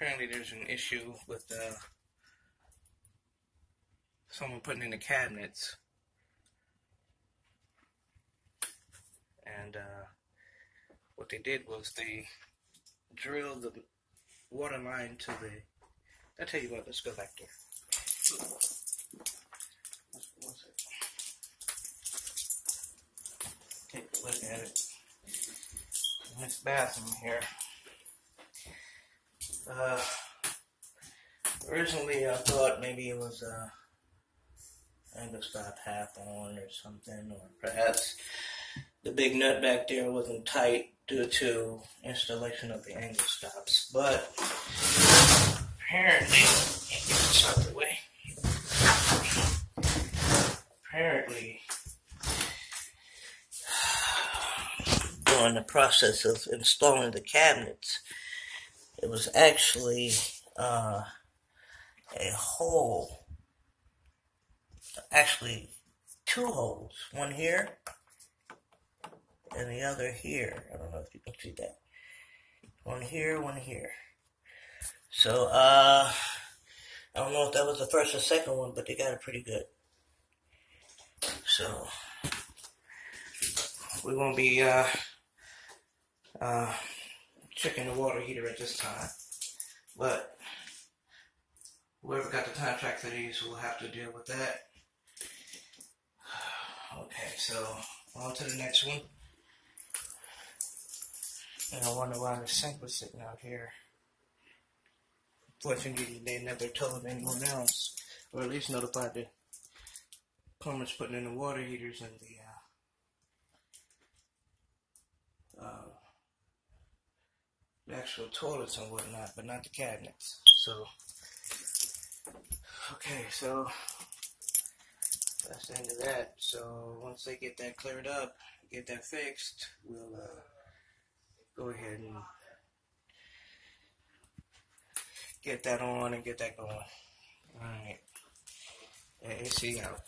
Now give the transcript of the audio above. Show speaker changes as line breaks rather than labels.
apparently there's an issue with someone putting in the cabinets, and what they did was they drilled the water line to the. I tell you what, let's go back there. Take a look at it. In this bathroom here. Originally I thought maybe it was angle stop half on or something, or perhaps the big nut back there wasn't tight due to installation of the angle stops. But apparently, get this out of the way. Apparently, during the process of installing the cabinets, it was actually a hole. Actually, two holes. One here and the other here. I don't know if you can see that. One here, one here. So, I don't know if that was the first or second one, but they got it pretty good. So, we won't be checking the water heater at this time. But whoever got the contract for these will have to deal with that. Okay, so on to the next one. And I wonder why the sink was sitting out here. Fortunately, they never told anyone else, or at least notified the plumbers putting in the water heaters and the actual toilets and whatnot, but not the cabinets. So, okay, so that's the end of that. So once they get that cleared up, get that fixed, we'll go ahead and get that on and get that going. Alright. AC out.